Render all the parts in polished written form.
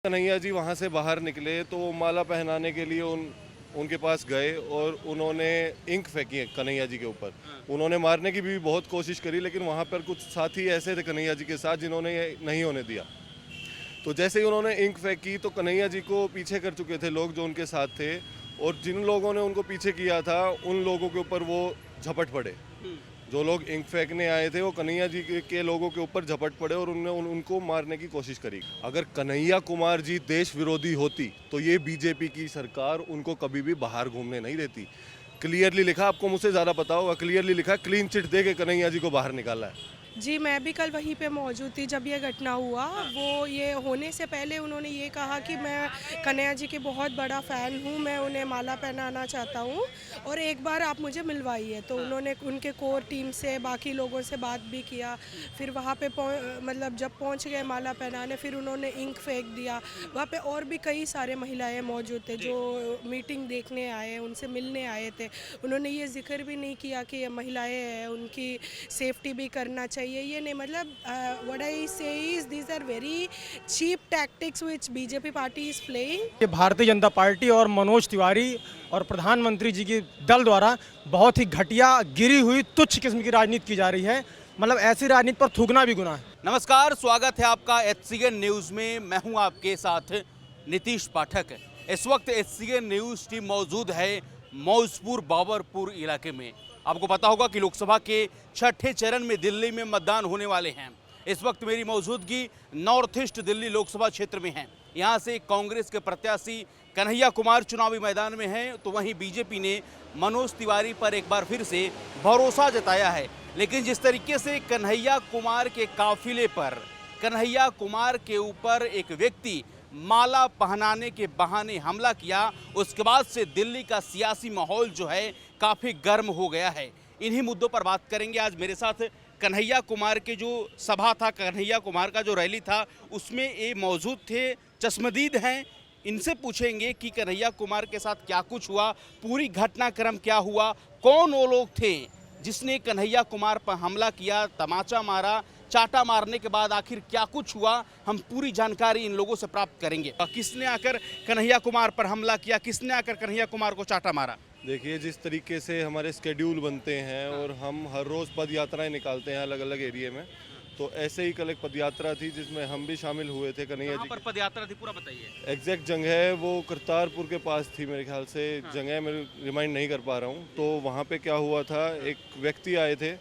कन्हैया जी वहाँ से बाहर निकले तो वो माला पहनाने के लिए उनके पास गए और उन्होंने इंक फेंकी है कन्हैया जी के ऊपर। उन्होंने मारने की भी बहुत कोशिश करी, लेकिन वहाँ पर कुछ साथी ऐसे थे कन्हैया जी के साथ जिन्होंने ये नहीं होने दिया। तो जैसे ही उन्होंने इंक फेंकी तो कन्हैया जी को पीछे कर चुके थे लोग जो उनके साथ थे, और जिन लोगों ने उनको पीछे किया था उन लोगों के ऊपर वो झपट पड़े। जो लोग इंक फेंकने आए थे वो कन्हैया जी के लोगों के ऊपर झपट पड़े और उनको मारने की कोशिश करी। अगर कन्हैया कुमार जी देश विरोधी होती तो ये बीजेपी की सरकार उनको कभी भी बाहर घूमने नहीं देती। क्लियरली लिखा, आपको मुझसे ज़्यादा पता होगा, क्लियरली लिखा, क्लीन चिट दे के कन्हैया जी को बाहर निकाला है। जी, मैं भी कल वहीं पे मौजूद थी जब ये घटना हुआ। वो ये होने से पहले उन्होंने ये कहा कि मैं कन्हैया जी की बहुत बड़ा फ़ैन हूँ, मैं उन्हें माला पहनाना चाहता हूँ और एक बार आप मुझे मिलवाइए। तो उन्होंने उनके कोर टीम से बाकी लोगों से बात भी किया। फिर वहाँ पे मतलब जब पहुँच गए माला पहनाने, फिर उन्होंने इंक फेंक दिया। वहाँ पे और भी कई सारे महिलाएँ मौजूद थे जो मीटिंग देखने आए, उनसे मिलने आए थे। उन्होंने ये ज़िक्र भी नहीं किया कि ये महिलाएँ हैं, उनकी सेफ्टी भी करना चाहिए। ये नहीं, मतलब what I say is these are very cheap tactics which BJP party is playing. ये भारतीय जनता पार्टी और मनोज तिवारी और प्रधानमंत्री जी के दल द्वारा बहुत ही घटिया, गिरी हुई, तुच्छ किस्म की राजनीति की जा रही है। मतलब ऐसी राजनीति पर थूकना भी गुनाह है। नमस्कार, स्वागत है आपका HCN न्यूज़ में। मैं हूं आपके साथ नीतीश पाठक। इस वक्त HCN न्यूज़ टीम मौजूद है मौजपुर बाबरपुर इलाके में। आपको पता होगा कि लोकसभा के छठे चरण में दिल्ली में मतदान होने वाले हैं। इस वक्त मेरी मौजूदगी नॉर्थ ईस्ट दिल्ली लोकसभा क्षेत्र में है। यहाँ से कांग्रेस के प्रत्याशी कन्हैया कुमार चुनावी मैदान में हैं, तो वहीं बीजेपी ने मनोज तिवारी पर एक बार फिर से भरोसा जताया है। लेकिन जिस तरीके से कन्हैया कुमार के काफिले पर, कन्हैया कुमार के ऊपर एक व्यक्ति माला पहनाने के बहाने हमला किया, उसके बाद से दिल्ली का सियासी माहौल जो है काफ़ी गर्म हो गया है। इन्हीं मुद्दों पर बात करेंगे। आज मेरे साथ कन्हैया कुमार के जो सभा था, कन्हैया कुमार का जो रैली था, उसमें ये मौजूद थे, चश्मदीद हैं। इनसे पूछेंगे कि कन्हैया कुमार के साथ क्या कुछ हुआ, पूरी घटनाक्रम क्या हुआ, कौन वो लोग थे जिसने कन्हैया कुमार पर हमला किया, तमाचा मारा, चाटा मारने के बाद आखिर क्या कुछ हुआ, हम पूरी जानकारी इन लोगों से प्राप्त करेंगे। किसने आकर कन्हैया कुमार पर हमला किया, किसने आकर कन्हैया कुमार को चाटा मारा? देखिए, जिस तरीके से हमारे स्केड्यूल बनते हैं और हम हर रोज़ पद यात्राएँ निकालते हैं अलग अलग एरिया में, तो ऐसे ही कल एक पद यात्रा थी जिसमें हम भी शामिल हुए थे। कन्हैया जी पर पद यात्रा थी, पूरा बताइए। एग्जैक्ट जगह है वो करतारपुर के पास थी मेरे ख्याल से। जगह मैं रिमाइंड नहीं कर पा रहा हूँ। तो वहाँ पे क्या हुआ था, एक व्यक्ति आए थे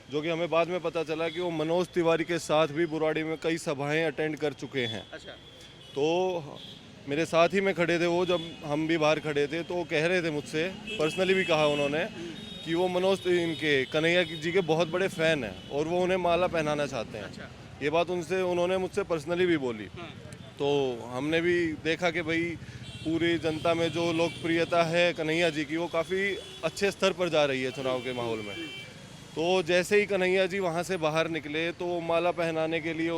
जो कि हमें बाद में पता चला कि वो मनोज तिवारी के साथ भी बुराड़ी में कई सभाएं अटेंड कर चुके हैं। अच्छा। तो मेरे साथ ही में खड़े थे वो, जब हम भी बाहर खड़े थे तो वो कह रहे थे मुझसे, पर्सनली भी कहा उन्होंने कि वो मनोज इनके कन्हैया जी के बहुत बड़े फ़ैन हैं और वो उन्हें माला पहनाना चाहते हैं। अच्छा। ये बात उन्होंने मुझसे पर्सनली भी बोली। तो हमने भी देखा कि भाई पूरी जनता में जो लोकप्रियता है कन्हैया जी की, वो काफ़ी अच्छे स्तर पर जा रही है चुनाव के माहौल में। तो जैसे ही कन्हैया जी वहाँ से बाहर निकले तो वो माला पहनाने के लिए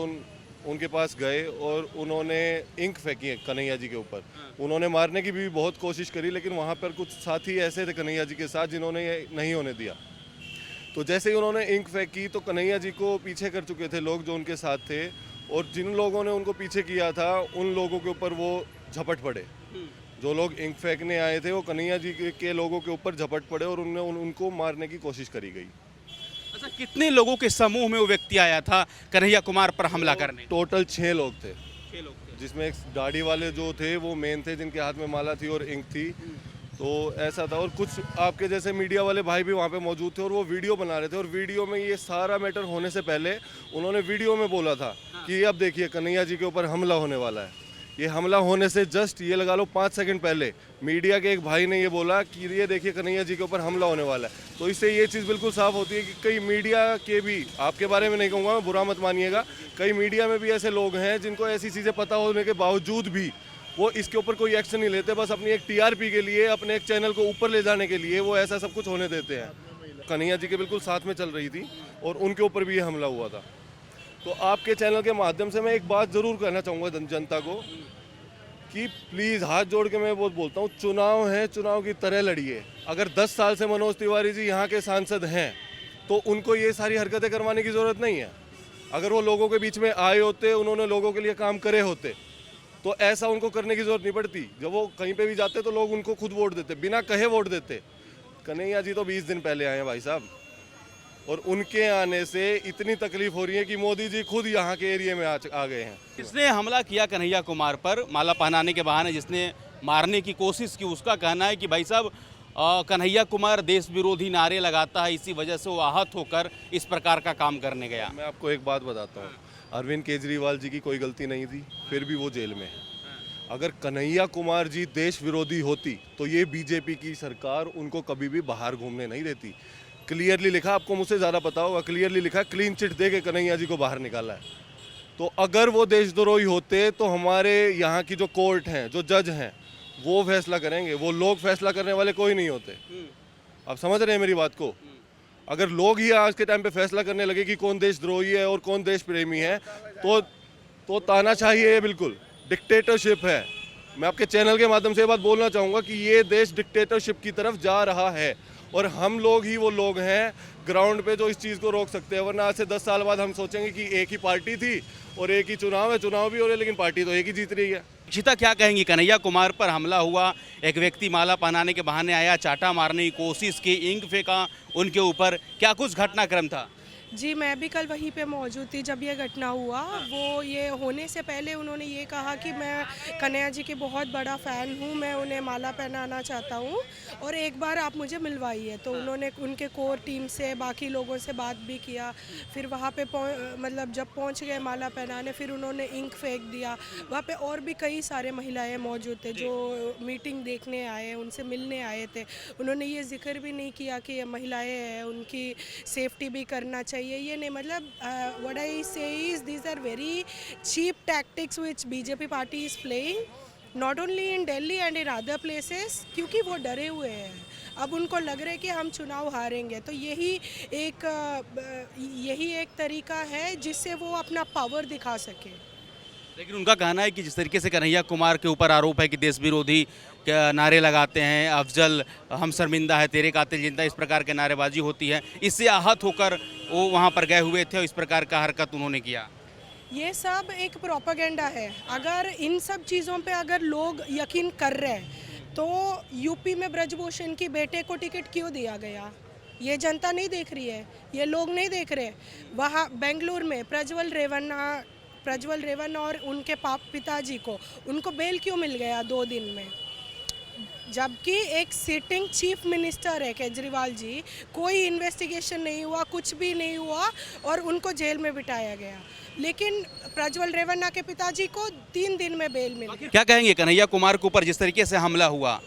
उनके पास गए और उन्होंने इंक फेंकी है कन्हैया जी के ऊपर। उन्होंने मारने की भी बहुत कोशिश करी, लेकिन वहाँ पर कुछ साथी ऐसे थे कन्हैया जी के साथ जिन्होंने ये नहीं होने दिया। तो जैसे ही उन्होंने इंक फेंकी तो कन्हैया जी को पीछे कर चुके थे लोग जो उनके साथ थे, और जिन लोगों ने उनको पीछे किया था उन लोगों के ऊपर वो झपट पड़े। जो लोग इंक फेंकने आए थे वो कन्हैया जी के लोगों के ऊपर झपट पड़े और उनको मारने की कोशिश करी गई। अच्छा, कितने लोगों के समूह में वो व्यक्ति आया था कन्हैया कुमार पर हमला करने? टोटल 6 लोग थे। 6 लोग थे, जिसमें एक दाढ़ी वाले जो थे वो मेन थे, जिनके हाथ में माला थी और इंक थी। तो ऐसा था, और कुछ आपके जैसे मीडिया वाले भाई भी वहाँ पे मौजूद थे और वो वीडियो बना रहे थे। और वीडियो में ये सारा मैटर होने से पहले उन्होंने वीडियो में बोला था कि अब देखिए कन्हैया जी के ऊपर हमला होने वाला है। ये हमला होने से जस्ट ये लगा लो 5 सेकंड पहले मीडिया के एक भाई ने ये बोला कि ये देखिए कन्हैया जी के ऊपर हमला होने वाला है। तो इससे ये चीज़ बिल्कुल साफ होती है कि कई मीडिया के भी, आपके बारे में नहीं कहूँगा मैं, बुरा मत मानिएगा, कई मीडिया में भी ऐसे लोग हैं जिनको ऐसी चीज़ें पता होने के बावजूद भी वो इसके ऊपर कोई एक्शन नहीं लेते। बस अपनी एक TRP के लिए, अपने एक चैनल को ऊपर ले जाने के लिए वो ऐसा सब कुछ होने देते हैं। कन्हैया जी के बिल्कुल साथ में चल रही थी और उनके ऊपर भी ये हमला हुआ था। तो आपके चैनल के माध्यम से मैं एक बात ज़रूर कहना चाहूँगा जनता को कि प्लीज़ हाथ जोड़ के मैं बहुत बोलता हूँ, चुनाव है, चुनाव की तरह लड़िए। अगर 10 साल से मनोज तिवारी जी यहाँ के सांसद हैं तो उनको ये सारी हरकतें करवाने की ज़रूरत नहीं है। अगर वो लोगों के बीच में आए होते, उन्होंने लोगों के लिए काम करे होते, तो ऐसा उनको करने की जरूरत नहीं पड़ती। जब वो कहीं पे भी जाते तो लोग उनको खुद वोट देते, बिना कहे वोट देते। कन्हैया जी तो 20 दिन पहले आए हैं भाई साहब, और उनके आने से इतनी तकलीफ हो रही है कि मोदी जी खुद यहाँ के एरिया में आ गए हैं। जिसने हमला किया कन्हैया कुमार पर माला पहनाने के बहाने, जिसने मारने की कोशिश की, उसका कहना है कि भाई साहब कन्हैया कुमार देश विरोधी नारे लगाता है, इसी वजह से वो आहत होकर इस प्रकार का काम करने गया। मैं आपको एक बात बताता हूँ, अरविंद केजरीवाल जी की कोई गलती नहीं थी, फिर भी वो जेल में है। अगर कन्हैया कुमार जी देश विरोधी होती तो ये बीजेपी की सरकार उनको कभी भी बाहर घूमने नहीं देती। क्लियरली लिखा, आपको मुझसे ज़्यादा पता होगा, क्लियरली लिखा, क्लीन चिट दे के कन्हैया जी को बाहर निकाला है। तो अगर वो देशद्रोही होते तो हमारे यहाँ की जो कोर्ट हैं, जो जज हैं, वो फैसला करेंगे। वो लोग फैसला करने वाले कोई नहीं होते। आप समझ रहे हैं मेरी बात को? अगर लोग ही आज के टाइम पे फैसला करने लगे कि कौन देशद्रोही है और कौन देश प्रेमी है, तो तानाशाही है, बिल्कुल डिक्टेटरशिप है। मैं आपके चैनल के माध्यम से ये बात बोलना चाहूँगा कि ये देश डिक्टेटरशिप की तरफ जा रहा है, और हम लोग ही वो लोग हैं ग्राउंड पे जो इस चीज़ को रोक सकते हैं। वरना आज से 10 साल बाद हम सोचेंगे कि एक ही पार्टी थी और एक ही चुनाव है, चुनाव भी हो रहे, लेकिन पार्टी तो एक ही जीत रही है। अक्षिता, क्या कहेंगी? कन्हैया कुमार पर हमला हुआ, एक व्यक्ति माला पहनाने के बहाने आया, चाटा मारने की कोशिश की, इंक फेंका उनके ऊपर, क्या कुछ घटनाक्रम था? जी, मैं भी कल वहीं पे मौजूद थी जब ये घटना हुआ। वो ये होने से पहले उन्होंने ये कहा कि मैं कन्हैया जी की बहुत बड़ा फ़ैन हूँ, मैं उन्हें माला पहनाना चाहता हूँ और एक बार आप मुझे मिलवाइए। तो उन्होंने उनके कोर टीम से, बाकी लोगों से बात भी किया। फिर वहाँ पे मतलब जब पहुँच गए माला पहनाने, फिर उन्होंने इंक फेंक दिया। वहाँ पे और भी कई सारे महिलाएँ मौजूद थे जो मीटिंग देखने आए, उनसे मिलने आए थे। उन्होंने ये जिक्र भी नहीं किया कि ये महिलाएँ हैं, उनकी सेफ्टी भी करना चाहिए। ये नहीं, मतलब what I say is these are very cheap tactics which BJP party is playing not only in Delhi and in other places, क्योंकि वो डरे हुए हैं। अब उनको लग रहा है कि हम चुनाव हारेंगे, तो यही एक तरीका है जिससे वो अपना पावर दिखा सके। लेकिन उनका कहना है कि जिस तरीके से कन्हैया कुमार के ऊपर आरोप है कि देश विरोधी नारे लगाते हैं, अफजल हम शर्मिंदा है, तेरे कातिल जिंदा, इस प्रकार के नारेबाजी होती है, इससे आहत होकर वो वहाँ पर गए हुए थे और इस प्रकार का हरकत उन्होंने किया। ये सब एक प्रोपेगेंडा है। अगर इन सब चीज़ों पे अगर लोग यकीन कर रहे हैं तो यूपी में ब्रजभूषण की बेटे को टिकट क्यों दिया गया? ये जनता नहीं देख रही है, ये लोग नहीं देख रहे। वहाँ बेंगलुरु में प्रज्वल रेवन्ना और उनके पिताजी को, उनको बेल क्यों मिल गया 2 दिन में? जबकि एक सिटिंग चीफ मिनिस्टर है केजरीवाल जी, कोई इन्वेस्टिगेशन नहीं हुआ, कुछ भी नहीं हुआ और उनको जेल में बिठाया गया। लेकिन प्रज्वल रेवन्ना के पिताजी को 3 दिन में बेल मिल गई। क्या कहेंगे कन्हैया कुमार के ऊपर जिस तरीके से हमला हुआ,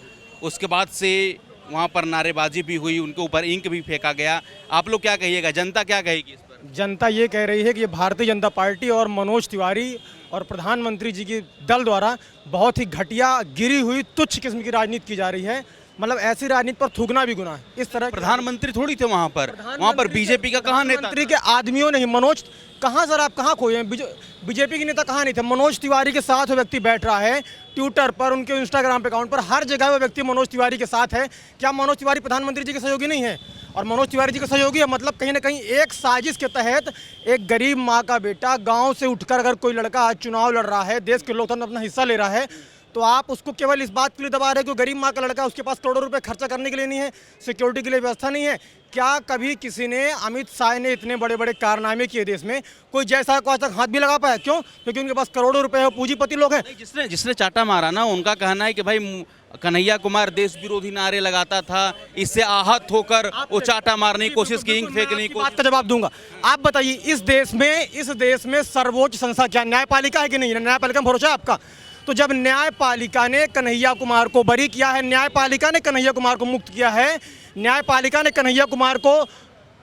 उसके बाद से वहाँ पर नारेबाजी भी हुई, उनके ऊपर इंक भी फेंका गया, आप लोग क्या कहिएगा? जनता क्या कहेगी इस पर? जनता ये कह रही है कि ये भारतीय जनता पार्टी और मनोज तिवारी और प्रधानमंत्री जी के दल द्वारा बहुत ही घटिया, गिरी हुई, तुच्छ किस्म की राजनीति की जा रही है। मतलब ऐसी राजनीति पर थूकना भी गुनाह है। इस तरह प्रधानमंत्री थोड़ी थे वहाँ पर बीजेपी का कहाँ नेता? प्रधानमंत्री के आदमियों नहीं, मनोज कहाँ, सर आप कहाँ खोए हैं? बीजेपी के नेता कहाँ नहीं थे? मनोज तिवारी के साथ वो व्यक्ति बैठ रहा है, ट्विटर पर, उनके इंस्टाग्राम पे अकाउंट पर, हर जगह वो व्यक्ति मनोज तिवारी के साथ है। क्या मनोज तिवारी प्रधानमंत्री जी के सहयोगी नहीं है? और मनोज तिवारी जी के सहयोगी है, मतलब कहीं ना कहीं एक साजिश के तहत एक गरीब माँ का बेटा गांव से उठकर अगर कोई लड़का आज चुनाव लड़ रहा है, देश के लोकतंत्र में अपना हिस्सा ले रहा है, तो आप उसको केवल इस बात के लिए दबा रहे हैं कि गरीब माँ का लड़का, उसके पास करोड़ों रुपए खर्चा करने के लिए नहीं है, सिक्योरिटी के लिए व्यवस्था नहीं है। क्या कभी किसी ने, अमित शाह ने इतने बड़े बड़े कारनामे किए देश में, कोई जैसा को आज तक हाथ भी लगा पाया? क्यों? क्योंकि उनके पास करोड़ों रुपए है, पूंजीपति लोग हैं। जिसने चाटा मारा ना, उनका कहना है कि भाई कन्हैया कुमार देश विरोधी नारे लगाता था, इससे आहत होकर वो चाटा मारने की कोशिश की, इंक फेंकने की बात का जवाब दूंगा। आप बताइए, इस देश में सर्वोच्च संस्था क्या न्यायपालिका है कि नहीं? न्यायपालिका में भरोसा है आपका? तो जब न्यायपालिका ने कन्हैया कुमार को बरी किया है, न्यायपालिका ने कन्हैया कुमार को मुक्त किया है, न्यायपालिका ने कन्हैया कुमार को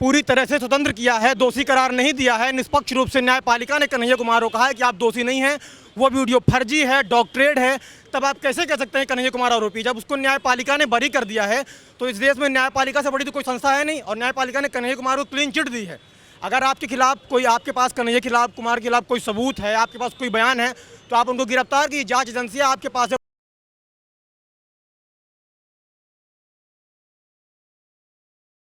पूरी तरह से स्वतंत्र किया है, दोषी करार नहीं दिया है, निष्पक्ष रूप से न्यायपालिका ने कन्हैया कुमार को कहा है कि आप दोषी नहीं हैं, वो वीडियो फर्जी है, डॉक्टरेट है, तब आप कैसे कह सकते हैं कन्हैया कुमार आरोपी? जब उसको न्यायपालिका ने बरी कर दिया है, तो इस देश में न्यायपालिका से बड़ी तो कोई संस्था है नहीं, और न्यायपालिका ने कन्हैया कुमार को क्लीन चिट दी है। अगर आपके खिलाफ कोई, आपके पास कन्हैया कुमार के खिलाफ कोई सबूत है, आपके पास कोई बयान है, तो आप उनको गिरफ्तार की, जांच एजेंसियां आपके पास है।